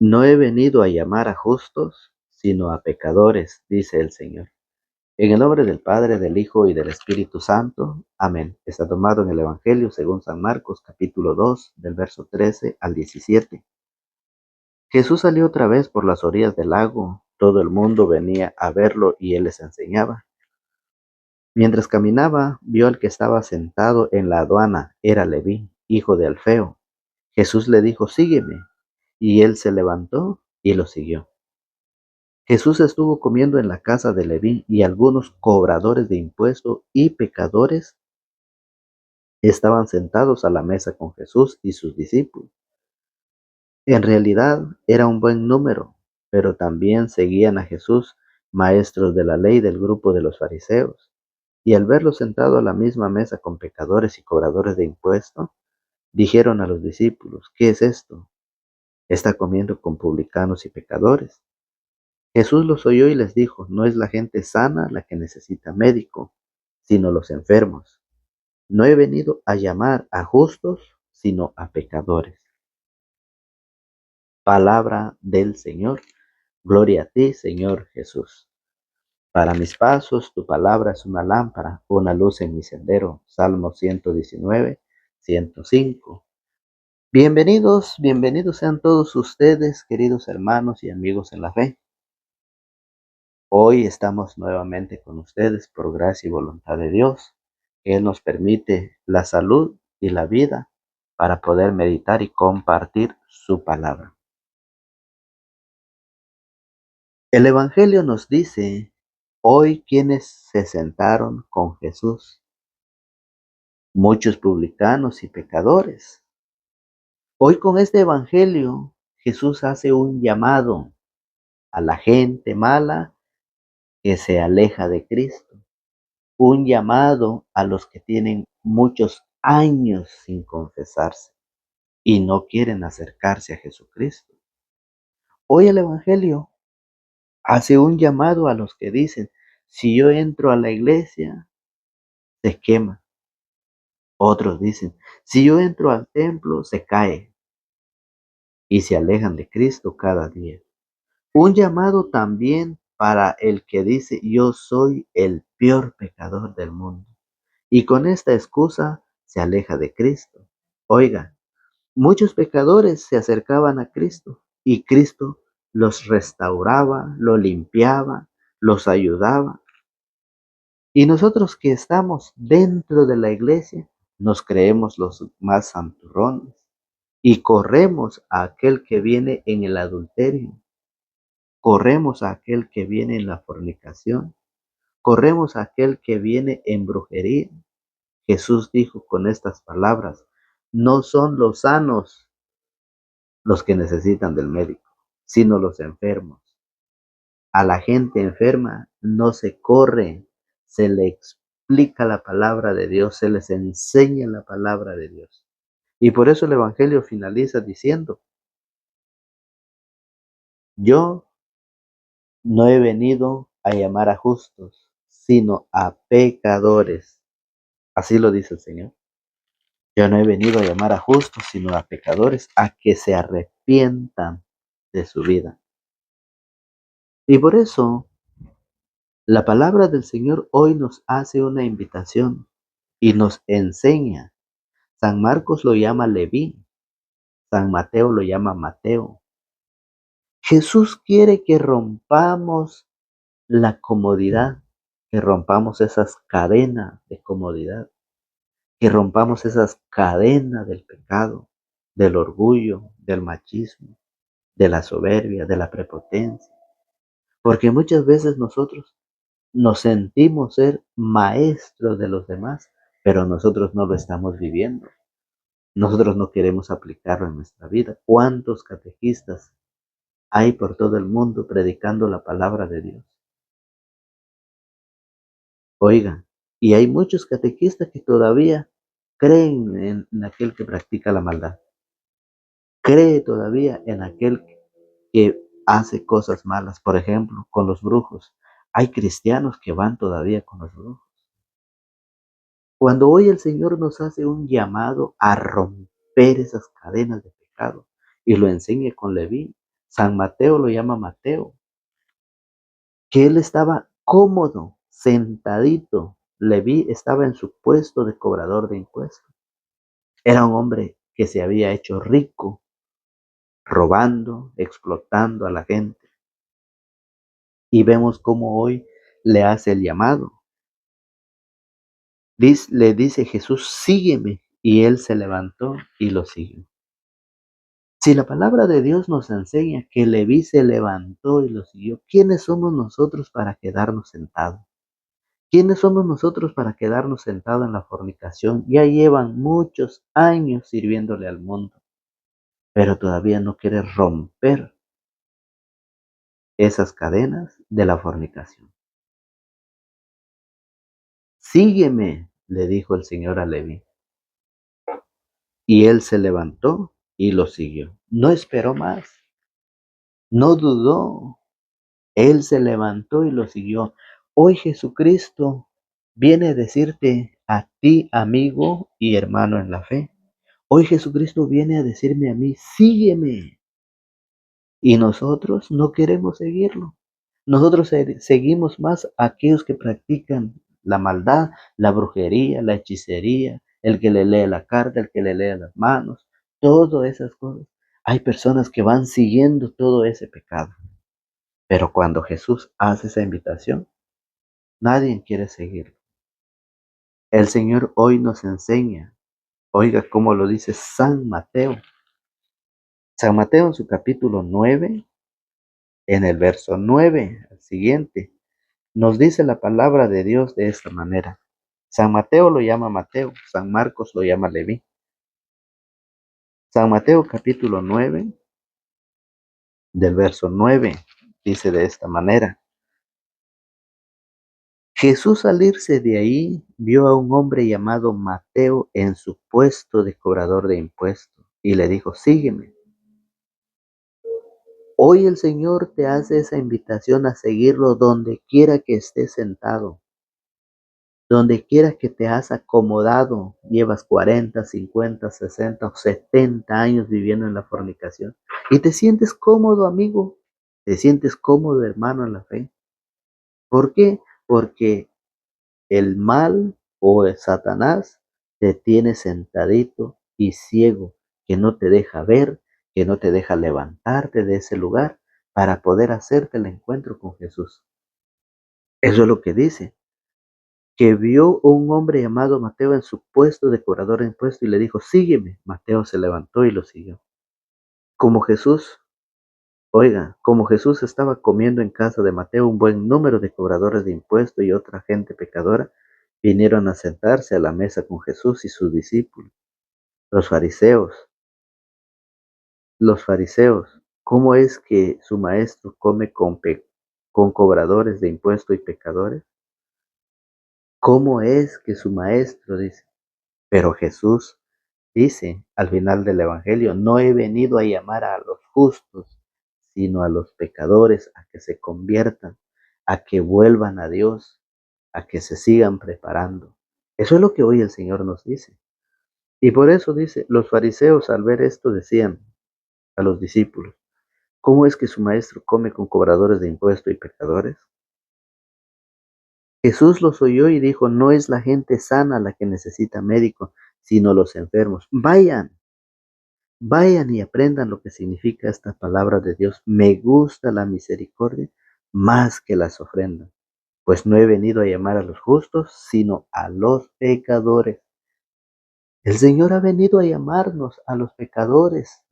No he venido a llamar a justos, sino a pecadores, dice el Señor. En el nombre del Padre, del Hijo y del Espíritu Santo. Amén. Está tomado en el Evangelio según San Marcos, capítulo 2, del verso 13 al 17. Jesús salió otra vez por las orillas del lago. Todo el mundo venía a verlo y él les enseñaba. Mientras caminaba, vio al que estaba sentado en la aduana. Era Leví, hijo de Alfeo. Jesús le dijo: sígueme. Y él se levantó y lo siguió. Jesús estuvo comiendo en la casa de Leví, y algunos cobradores de impuestos y pecadores estaban sentados a la mesa con Jesús y sus discípulos. En realidad era un buen número, pero también seguían a Jesús maestros de la ley del grupo de los fariseos. Y al verlo sentado a la misma mesa con pecadores y cobradores de impuestos, dijeron a los discípulos: ¿qué es esto? Está comiendo con publicanos y pecadores. Jesús los oyó y les dijo: no es la gente sana la que necesita médico, sino los enfermos. No he venido a llamar a justos, sino a pecadores. Palabra del Señor. Gloria a ti, Señor Jesús. Para mis pasos, tu palabra es una lámpara, una luz en mi sendero. Salmo 119, 105. Bienvenidos sean todos ustedes, queridos hermanos y amigos en la fe. Hoy estamos nuevamente con ustedes por gracia y voluntad de Dios. Él nos permite la salud y la vida para poder meditar y compartir su palabra. El Evangelio nos dice hoy quienes se sentaron con Jesús: muchos publicanos y pecadores. Hoy con este Evangelio Jesús hace un llamado a la gente mala que se aleja de Cristo. Un llamado a los que tienen muchos años sin confesarse y no quieren acercarse a Jesucristo. Hoy el Evangelio hace un llamado a los que dicen: si yo entro a la iglesia, se quema. Otros dicen: si yo entro al templo, se cae, y se alejan de Cristo cada día. Un llamado también para el que dice: yo soy el peor pecador del mundo, y con esta excusa se aleja de Cristo. Oiga, muchos pecadores se acercaban a Cristo y Cristo los restauraba, los limpiaba, los ayudaba. Y nosotros que estamos dentro de la iglesia nos creemos los más santurrones y corremos a aquel que viene en el adulterio, corremos a aquel que viene en la fornicación, corremos a aquel que viene en brujería. Jesús dijo con estas palabras: no son los sanos los que necesitan del médico, sino los enfermos. A la gente enferma no se corre, se le explica la palabra de Dios, se les enseña la palabra de Dios. Y por eso el Evangelio finaliza diciendo: yo no he venido a llamar a justos, sino a pecadores. Así lo dice el Señor. Yo no he venido a llamar a justos, sino a pecadores, a que se arrepientan de su vida. Y por eso la palabra del Señor hoy nos hace una invitación y nos enseña. San Marcos lo llama Leví, San Mateo lo llama Mateo. Jesús quiere que rompamos la comodidad, que rompamos esas cadenas de comodidad, que rompamos esas cadenas del pecado, del orgullo, del machismo, de la soberbia, de la prepotencia. Porque muchas veces nosotros nos sentimos ser maestros de los demás, pero nosotros no lo estamos viviendo. Nosotros no queremos aplicarlo en nuestra vida. ¿Cuántos catequistas hay por todo el mundo predicando la palabra de Dios? Oigan, y hay muchos catequistas que todavía creen en aquel que practica la maldad. Cree todavía en aquel que hace cosas malas. Por ejemplo, con los brujos. Hay cristianos que van todavía con los brujos. Cuando hoy el Señor nos hace un llamado a romper esas cadenas de pecado y lo enseña con Leví, San Mateo lo llama Mateo, que él estaba cómodo, sentadito. Leví estaba en su puesto de cobrador de impuestos. Era un hombre que se había hecho rico, robando, explotando a la gente. Y vemos cómo hoy le hace el llamado. Le dice Jesús, sígueme. Y él se levantó y lo siguió. Si la palabra de Dios nos enseña que Leví se levantó y lo siguió, ¿quiénes somos nosotros para quedarnos sentados? ¿Quiénes somos nosotros para quedarnos sentados en la fornicación? Ya llevan muchos años sirviéndole al mundo, pero todavía no quiere romper esas cadenas de la fornicación. Sígueme, le dijo el Señor a Leví. Y él se levantó y lo siguió. No esperó más, no dudó. Él se levantó y lo siguió. Hoy Jesucristo viene a decirte a ti, amigo y hermano en la fe. Hoy Jesucristo viene a decirme a mí, sígueme. Y nosotros no queremos seguirlo. Nosotros seguimos más a aquellos que practican la maldad, la brujería, la hechicería, el que le lee la carta, el que le lee las manos, todas esas cosas. Hay personas que van siguiendo todo ese pecado. Pero cuando Jesús hace esa invitación, nadie quiere seguirlo. El Señor hoy nos enseña, oiga cómo lo dice San Mateo. San Mateo en su capítulo 9, en el verso 9, al siguiente, nos dice la palabra de Dios de esta manera. San Mateo lo llama Mateo, San Marcos lo llama Leví. San Mateo capítulo 9, del verso 9, dice de esta manera. Jesús al irse de ahí vio a un hombre llamado Mateo en su puesto de cobrador de impuestos y le dijo, sígueme. Hoy el Señor te hace esa invitación a seguirlo donde quiera que estés sentado, donde quiera que te has acomodado, llevas 40, 50, 60 o 70 años viviendo en la fornicación y te sientes cómodo, amigo, te sientes cómodo, hermano, en la fe. ¿Por qué? Porque el mal o el Satanás te tiene sentadito y ciego, que no te deja ver, que no te deja levantarte de ese lugar para poder hacerte el encuentro con Jesús. Eso es lo que dice, que vio un hombre llamado Mateo en su puesto de cobrador de impuestos y le dijo, sígueme. Mateo se levantó y lo siguió. Como Jesús, oiga, como Jesús estaba comiendo en casa de Mateo, un buen número de cobradores de impuestos y otra gente pecadora vinieron a sentarse a la mesa con Jesús y sus discípulos. Los fariseos, ¿cómo es que su maestro come con cobradores de impuestos y pecadores? ¿Cómo es que su maestro dice? Pero Jesús dice al final del Evangelio, no he venido a llamar a los justos, sino a los pecadores a que se conviertan, a que vuelvan a Dios, a que se sigan preparando. Eso es lo que hoy el Señor nos dice. Y por eso dice, los fariseos al ver esto decían a los discípulos, ¿cómo es que su maestro come con cobradores de impuestos y pecadores? Jesús los oyó y dijo, no es la gente sana la que necesita médico, sino los enfermos. Vayan y aprendan lo que significa esta palabra de Dios. Me gusta la misericordia más que las ofrendas, pues no he venido a llamar a los justos, sino a los pecadores. El Señor ha venido a llamarnos a los pecadores,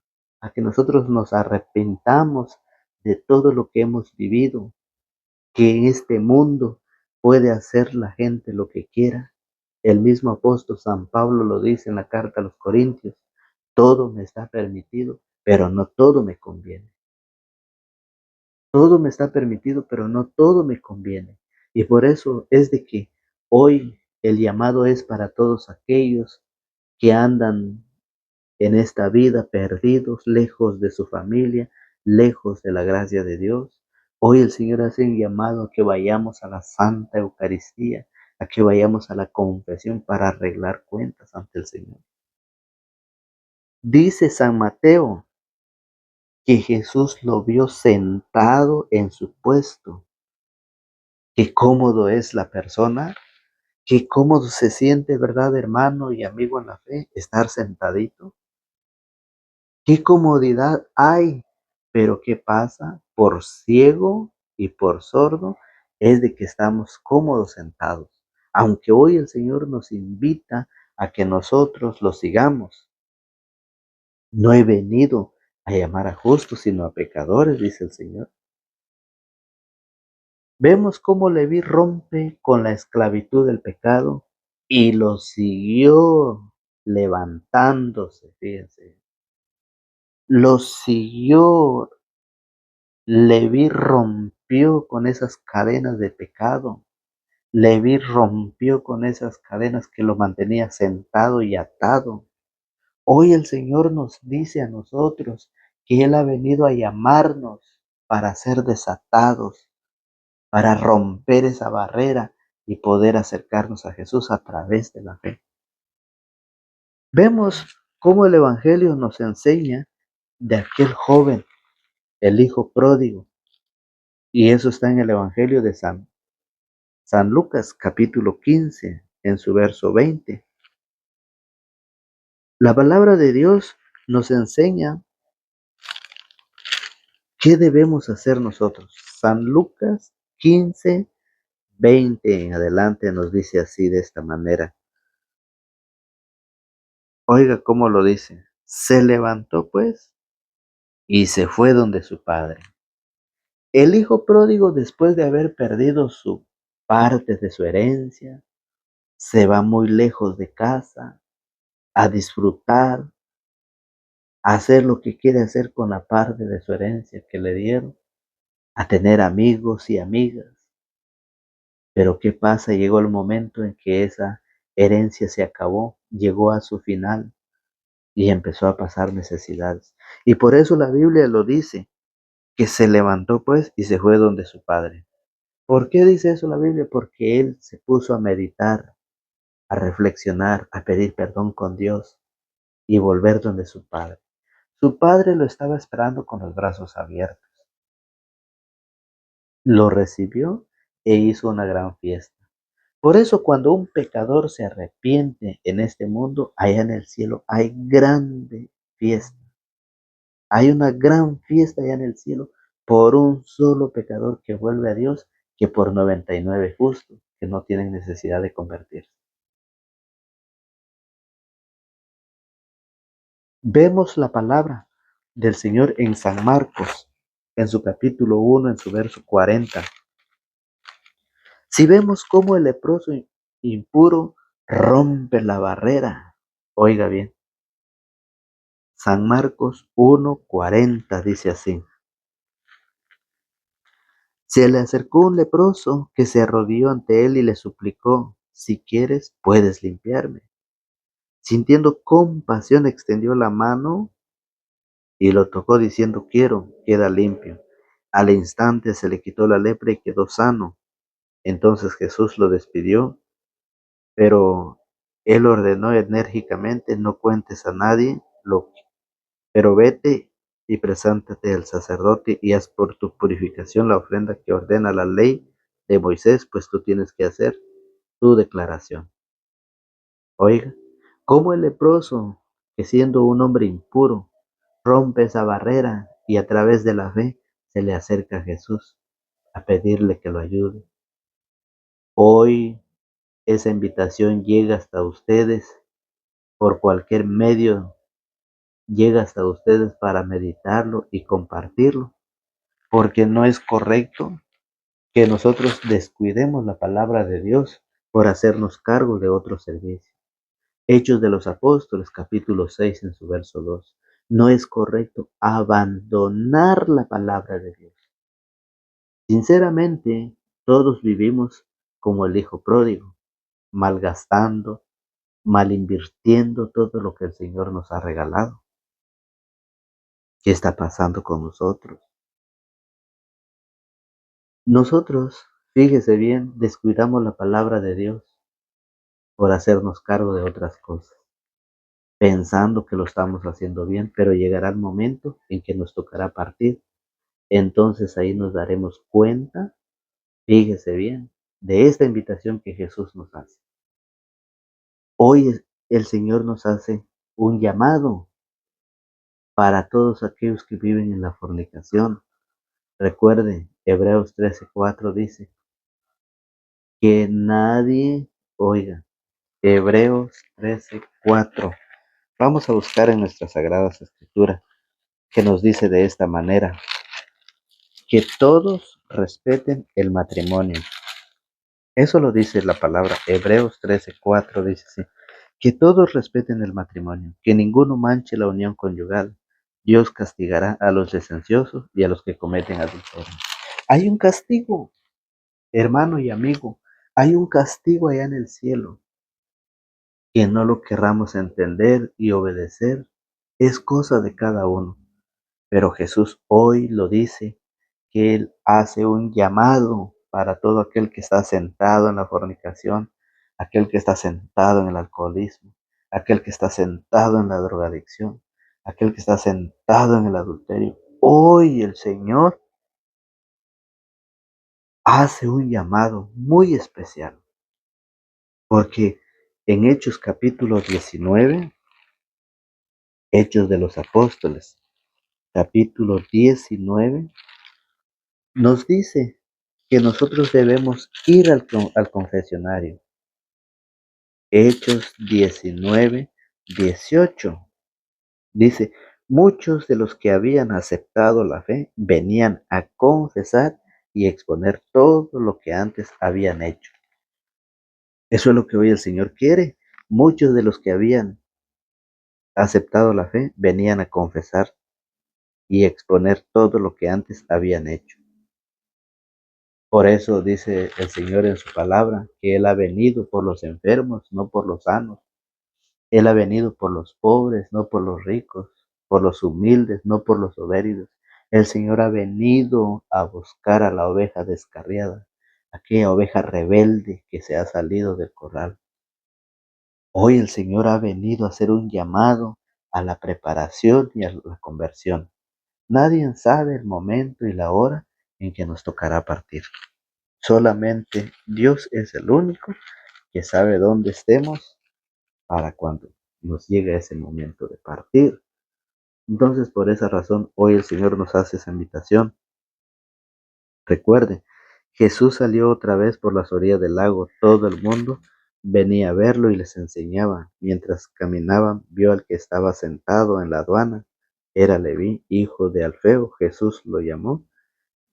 a que nosotros nos arrepentamos de todo lo que hemos vivido, que en este mundo puede hacer la gente lo que quiera. El mismo apóstol San Pablo lo dice en la carta a los Corintios, todo me está permitido, pero no todo me conviene. Todo me está permitido, pero no todo me conviene. Y por eso es de que hoy el llamado es para todos aquellos que andan en esta vida perdidos, lejos de su familia, lejos de la gracia de Dios. Hoy el Señor hace un llamado a que vayamos a la Santa Eucaristía, a que vayamos a la confesión para arreglar cuentas ante el Señor. Dice San Mateo que Jesús lo vio sentado en su puesto. Qué cómodo es la persona, qué cómodo se siente, ¿verdad, hermano y amigo en la fe, estar sentadito? Qué comodidad hay, pero ¿qué pasa? Por ciego y por sordo es de que estamos cómodos sentados. Aunque hoy el Señor nos invita a que nosotros lo sigamos. No he venido a llamar a justos, sino a pecadores, dice el Señor. Vemos cómo Leví rompe con la esclavitud del pecado y lo siguió levantándose, fíjense. Lo siguió. Leví rompió con esas cadenas de pecado. Leví rompió con esas cadenas que lo mantenía sentado y atado. Hoy el Señor nos dice a nosotros que Él ha venido a llamarnos para ser desatados, para romper esa barrera y poder acercarnos a Jesús a través de la fe. Vemos cómo el Evangelio nos enseña de aquel joven, el hijo pródigo, y eso está en el Evangelio de San Lucas, capítulo 15, en su verso 20. La palabra de Dios nos enseña qué debemos hacer nosotros. San Lucas 15, 20 en adelante nos dice así, de esta manera. Oiga cómo lo dice. Se levantó pues y se fue donde su padre. El hijo pródigo, después de haber perdido su parte de su herencia, se va muy lejos de casa a disfrutar, a hacer lo que quiere hacer con la parte de su herencia que le dieron, a tener amigos y amigas. Pero ¿qué pasa? Llegó el momento en que esa herencia se acabó, llegó a su final y empezó a pasar necesidades. Y por eso la Biblia lo dice, que se levantó pues y se fue donde su padre. ¿Por qué dice eso la Biblia? Porque él se puso a meditar, a reflexionar, a pedir perdón con Dios y volver donde su padre. Su padre lo estaba esperando con los brazos abiertos. Lo recibió e hizo una gran fiesta. Por eso cuando un pecador se arrepiente en este mundo, allá en el cielo hay grande fiesta. Hay una gran fiesta allá en el cielo por un solo pecador que vuelve a Dios que por 99 justos que no tienen necesidad de convertirse. Vemos la palabra del Señor en San Marcos, en su capítulo 1, en su verso 40. Si vemos cómo el leproso impuro rompe la barrera, oiga bien, San Marcos 1:40 dice así. Se le acercó un leproso que se arrodilló ante él y le suplicó, si quieres, puedes limpiarme. Sintiendo compasión, extendió la mano y lo tocó diciendo, quiero, queda limpio. Al instante se le quitó la lepra y quedó sano. Entonces Jesús lo despidió, pero él ordenó enérgicamente, no cuentes a nadie pero vete y preséntate al sacerdote y haz por tu purificación la ofrenda que ordena la ley de Moisés, pues tú tienes que hacer tu declaración. Oiga, cómo el leproso, que siendo un hombre impuro, rompe esa barrera y a través de la fe se le acerca a Jesús a pedirle que lo ayude. Hoy esa invitación llega hasta ustedes por cualquier medio, llega hasta ustedes para meditarlo y compartirlo, porque no es correcto que nosotros descuidemos la palabra de Dios por hacernos cargo de otro servicio. Hechos de los Apóstoles, capítulo 6, en su verso 2. No es correcto abandonar la palabra de Dios. Sinceramente, todos vivimos como el hijo pródigo, malgastando, mal invirtiendo todo lo que el Señor nos ha regalado. ¿Qué está pasando con nosotros? Nosotros, fíjese bien, descuidamos la palabra de Dios por hacernos cargo de otras cosas. pensando que lo estamos haciendo bien, pero llegará el momento en que nos tocará partir. Entonces ahí nos daremos cuenta, fíjese bien, de esta invitación que Jesús nos hace. Hoy el Señor nos hace un llamado para todos aquellos que viven en la fornicación. Recuerde, Hebreos 13:4 dice que nadie, oiga, Hebreos 13:4. Vamos a buscar en nuestras sagradas escrituras que nos dice de esta manera, que todos respeten el matrimonio. Eso lo dice la palabra Hebreos 13:4, dice así, que todos respeten el matrimonio, que ninguno manche la unión conyugal. Dios castigará a los licenciosos y a los que cometen adulterio. Hay un castigo, hermano y amigo, hay un castigo allá en el cielo, que no lo querramos entender y obedecer, es cosa de cada uno. Pero Jesús hoy lo dice, que Él hace un llamado para todo aquel que está sentado en la fornicación, aquel que está sentado en el alcoholismo, aquel que está sentado en la drogadicción, aquel que está sentado en el adulterio. Hoy el Señor hace un llamado muy especial, porque en Hechos capítulo 19, Hechos de los Apóstoles, capítulo 19, nos dice que nosotros debemos ir al confesionario. Hechos 19:18 dice, muchos de los que habían aceptado la fe venían a confesar y exponer todo lo que antes habían hecho. Eso es lo que hoy el Señor quiere. Muchos de los que habían aceptado la fe venían a confesar y exponer todo lo que antes habían hecho. Por eso dice el Señor en su palabra que Él ha venido por los enfermos, no por los sanos. Él ha venido por los pobres, no por los ricos, por los humildes, no por los soberbios. El Señor ha venido a buscar a la oveja descarriada, aquella oveja rebelde que se ha salido del corral. Hoy el Señor ha venido a hacer un llamado a la preparación y a la conversión. Nadie sabe el momento y la hora en que nos tocará partir. Solamente Dios es el único que sabe dónde estemos para cuando nos llegue ese momento de partir. Entonces, por esa razón, hoy el Señor nos hace esa invitación. Recuerde, Jesús salió otra vez por las orillas del lago. Todo el mundo venía a verlo y les enseñaba. Mientras caminaban, vio al que estaba sentado en la aduana. Era Leví, hijo de Alfeo. Jesús lo llamó,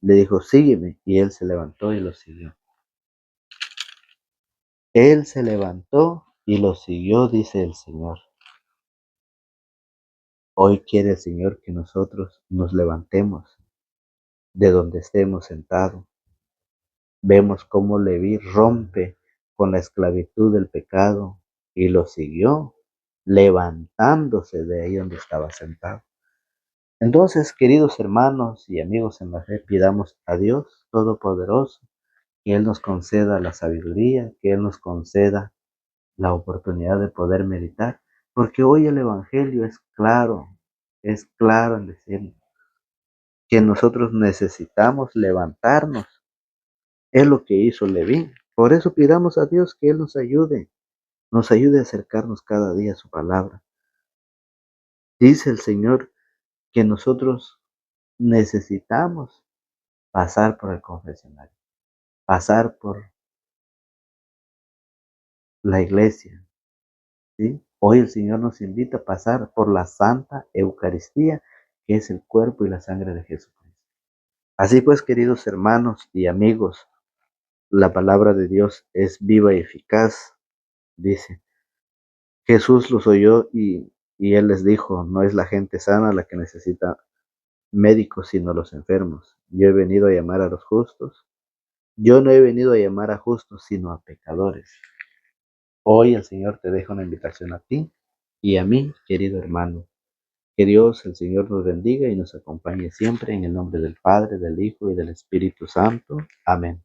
le dijo, sígueme. Y él se levantó y lo siguió. Él se levantó y lo siguió, dice el Señor. Hoy quiere el Señor que nosotros nos levantemos de donde estemos sentados. Vemos cómo Leví rompe con la esclavitud del pecado y lo siguió, levantándose de ahí donde estaba sentado. Entonces, queridos hermanos y amigos en la fe, pidamos a Dios Todopoderoso que Él nos conceda la sabiduría, que Él nos conceda la oportunidad de poder meditar, porque hoy el Evangelio es claro en decir que nosotros necesitamos levantarnos. Es lo que hizo Leví. Por eso pidamos a Dios que Él nos ayude a acercarnos cada día a su palabra. Dice el Señor que nosotros necesitamos pasar por el confesionario, pasar por la iglesia, ¿sí? Hoy el Señor nos invita a pasar por la Santa Eucaristía, que es el cuerpo y la sangre de Jesucristo. Así pues, queridos hermanos y amigos, la palabra de Dios es viva y eficaz, dice. Jesús los oyó y Él les dijo, no es la gente sana la que necesita médicos, sino los enfermos. Yo he venido a llamar a los justos. Yo no he venido a llamar a justos, sino a pecadores. Hoy el Señor te deja una invitación a ti y a mí, querido hermano. Que Dios, el Señor, nos bendiga y nos acompañe siempre en el nombre del Padre, del Hijo y del Espíritu Santo. Amén.